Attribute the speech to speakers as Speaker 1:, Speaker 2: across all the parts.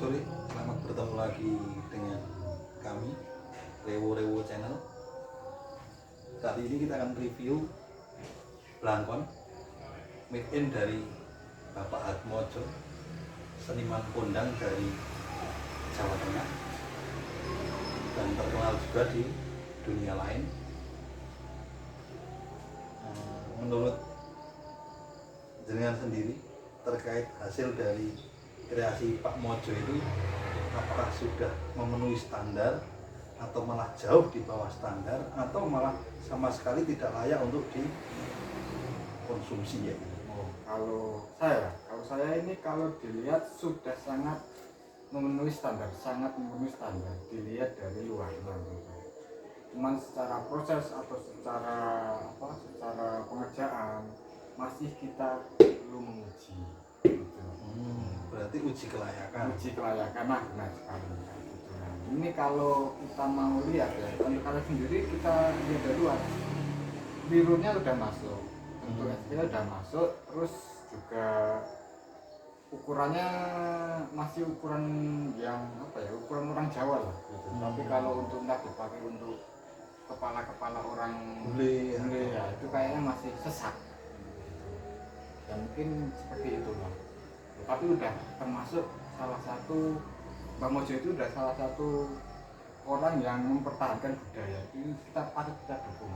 Speaker 1: sore, selamat bertemu lagi dengan kami Rewo Channel. Kali ini kita akan review Blangkon made in dari Bapak Atmojo, seniman kondang dari Jawa Tengah dan terkenal juga di dunia lain. Menurut jenengan sendiri terkait hasil dari kreasi Pak Mojo itu, apakah sudah memenuhi standar atau malah jauh di bawah standar atau malah sama sekali tidak layak untuk dikonsumsi ya?
Speaker 2: Kalau saya ini kalau dilihat sudah sangat memenuhi standar dilihat dari luarnya. Cuman secara proses atau secara pengerjaan masih kita perlu menguji.
Speaker 1: Berarti uji kelayakan.
Speaker 2: Nah benar sekali. Ini kalau kita mau lihat ya, kalau sendiri kita lihat dari luar, birunya udah masuk, bentuk SPL udah masuk, terus juga ukurannya masih ukuran yang ukuran orang Jawa lah gitu. Tapi kalau untuk dipakai untuk kepala orang bule ya itu kayaknya masih sesak. Ya mungkin seperti itu lah. Tapi udah termasuk salah satu Mbak Mojo itu udah salah satu orang yang mempertahankan budaya itu, kita patut kita dukung.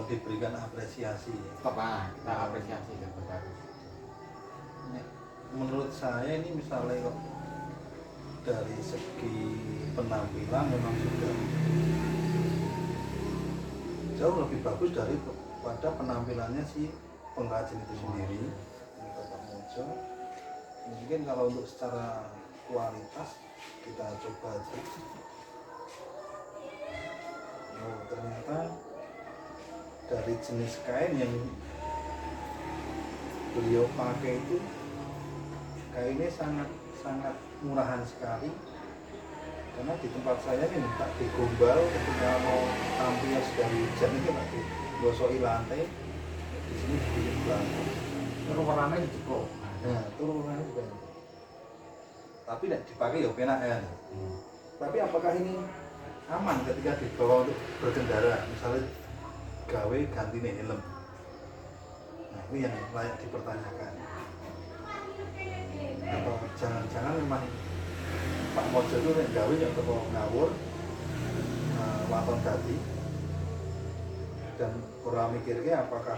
Speaker 1: Diberikan apresiasi.
Speaker 2: Tetap kita apresiasi dan harus.
Speaker 1: Menurut saya ini misalnya kok dari segi penampilan memang sudah jauh lebih bagus daripada penampilannya si pengrajin itu sendiri. Bapak Mojo. Mungkin kalau untuk secara kualitas kita coba aja. Ternyata dari jenis kain yang beliau pakai itu kainnya sangat murahan sekali, karena di tempat saya ini tak digombal ketika mau tampil sudah hujan ini tak digosoi lantai, di sini dibikin belakang
Speaker 2: Terus warnanya cukup.
Speaker 1: Nah, turunannya juga. Tapi tidak dipakai ya penak ya. Tapi apakah ini aman ketika dibawa untuk berkendara, misalnya gawe ganti helm? Nah, ini yang layak dipertanyakan. Atau jangan-jangan memang Pak Mojo itu yang gawe yang teko ngawur, waton dadi, dan kurang mikirnya apakah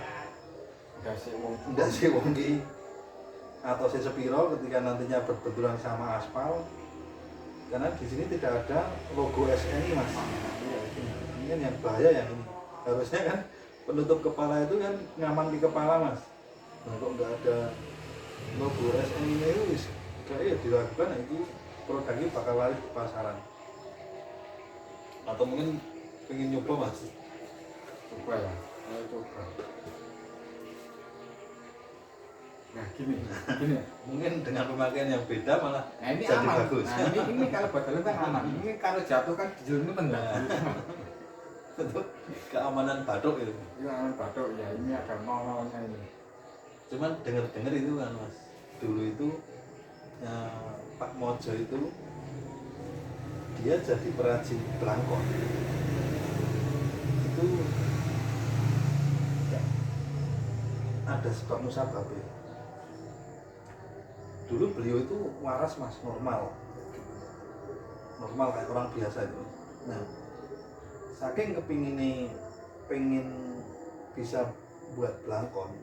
Speaker 1: ndak sih wong ki atau si sepiro ketika nantinya berbenturan sama aspal, karena di sini tidak ada logo SNI mas. Ini kan yang bahaya yang ini. Harusnya kan penutup kepala itu kan nyaman di kepala mas. Nah kok nggak ada logo SNI itu, kayak diragukan itu produknya bakal laris di pasaran. Atau mungkin pengen nyoba mas?
Speaker 2: Coba ya, coba. Nah gini
Speaker 1: mungkin dengan pemakaian yang beda malah
Speaker 2: ini
Speaker 1: jadi
Speaker 2: aman.
Speaker 1: bagus.
Speaker 2: Nah ini kalau batalnya kan aman. Ini kalau jatuh kan dijulurnya tendang.
Speaker 1: Untuk keamanan batuk itu.
Speaker 2: Keamanan batuk ya, ini ada nol-nolnya ini.
Speaker 1: Cuman dengar itu kan mas, dulu itu Pak Mojo itu dia jadi perajin Blangkon itu ya, ada sebab musababnya. Dulu beliau itu waras mas, normal kayak orang biasa itu. Nah saking pengen bisa buat Blangkon,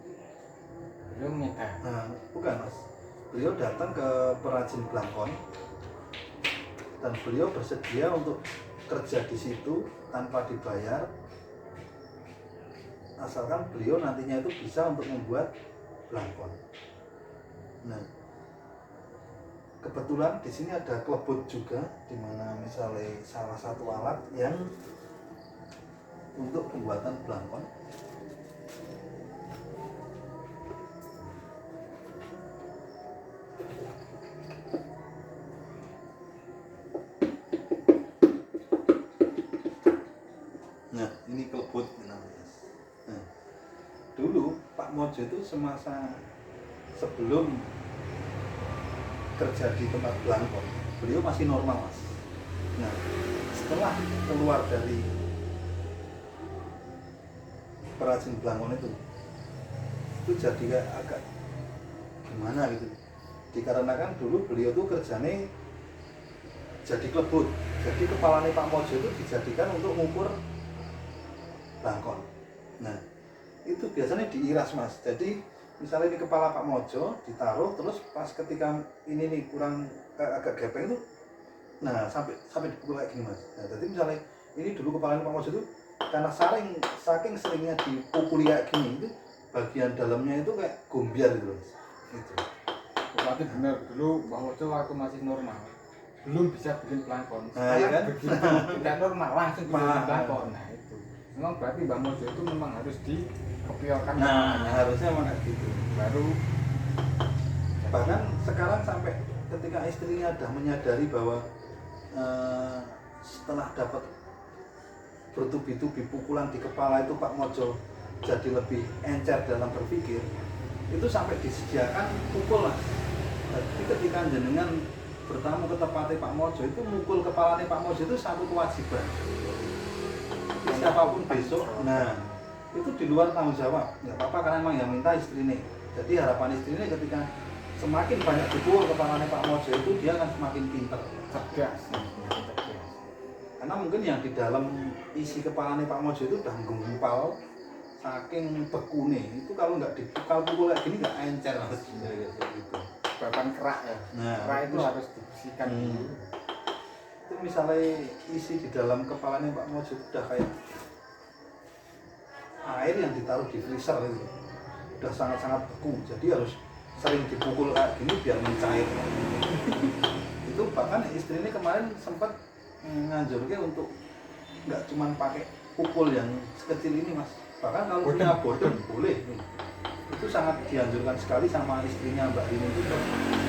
Speaker 2: Beliau minta.
Speaker 1: nah bukan mas, beliau datang ke perajin Blangkon dan beliau bersedia untuk kerja di situ tanpa dibayar, asalkan beliau nantinya itu bisa untuk membuat Blangkon. Nah kebetulan di sini ada klebut juga, di mana misalnya salah satu alat yang untuk pembuatan Blangkon. Nah ini klebut namanya. Nah, dulu Pak Mojo itu semasa sebelum kerja di tempat Blangkon beliau masih normal mas. Nah setelah keluar dari perajin Blangon itu jadi kayak agak gimana gitu, dikarenakan dulu beliau tuh kerjanya jadi klebut, jadi kepalanya Pak Mojo itu dijadikan untuk ngukur blangkon. Nah itu biasanya diiras mas, jadi misalnya ini kepala Pak Mojo ditaruh, terus pas ketika ini nih kurang agak gepeng itu, nah sampai dipukul kayak gini mas. Nah jadi misalnya ini dulu kepalanya Pak Mojo itu karena saking seringnya dipukuli kayak gini, itu bagian dalamnya itu kayak gombiar gitu mas. Gitu.
Speaker 2: Berarti benar dulu Mbak Mojo waktu masih normal belum bisa bikin pelangkon.
Speaker 1: Nah, ya kan?
Speaker 2: Begitu tidak normal langsung bisa bikin pelangkon. Nah itu memang berarti Mbak Mojo itu memang harus dikopiorkan.
Speaker 1: Nah harusnya memang kayak gitu.
Speaker 2: Baru
Speaker 1: Bahkan sekarang sampai ketika istrinya udah menyadari bahwa setelah dapat bertubi-tubi pukulan di kepala itu Pak Mojo jadi lebih encer dalam berpikir, itu sampai disediakan pukul lah. Jadi ketika jenengan bertamu ke tempatnya Pak Mojo itu mukul kepalanya Pak Mojo itu satu kewajiban. Jadi siapapun besok, nah itu di luar tanggung jawab, nggak apa-apa karena emang yang minta istri nih. Jadi harapan istri ini ketika semakin banyak dipukul kepalanya Pak Mojo itu dia akan semakin pinter,
Speaker 2: cerdas.
Speaker 1: karena mungkin yang di dalam isi kepalanya Pak Mojo itu udah menggumpal saking bekune, itu kalau nggak dipukul kayak gini nggak encer mas. Gitu.
Speaker 2: Bahkan kerak ya.
Speaker 1: Nah,
Speaker 2: Kerak itu harus dibersihkan dulu.
Speaker 1: Itu misalnya isi di dalam kepalanya Pak Mojo udah kayak air yang ditaruh di freezer itu, udah sangat-sangat beku, jadi harus sering dipukul kayak gini biar mencair. Itu bahkan istri ini kemarin sempat nganjurnya untuk nggak cuma pakai pukul yang sekecil ini mas, bahkan kalau punya bodem boleh. Itu sangat dianjurkan sekali sama istrinya Mbak Rini itu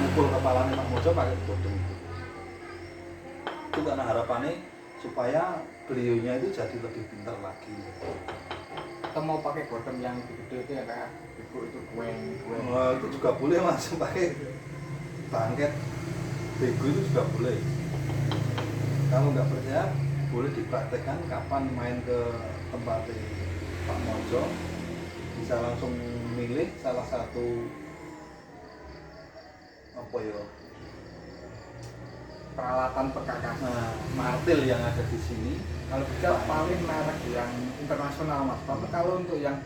Speaker 1: mukul kepalanya Pak Mojo pakai bodem itu karena harapannya supaya beliaunya itu jadi lebih pintar lagi.
Speaker 2: Kita mau pakai bodem yang gede itu ya kayak ibu itu gueng.
Speaker 1: Wah, itu juga boleh mas, pakai bangket bego itu juga boleh. Kalau nggak percaya boleh dipraktekkan kapan main ke tempat Pak Mojo, bisa langsung milih salah satu apa ya
Speaker 2: Peralatan perkakasan.
Speaker 1: martil yang ada di sini.
Speaker 2: Kalau bisa paling merek yang internasional mas. Tapi kalau untuk yang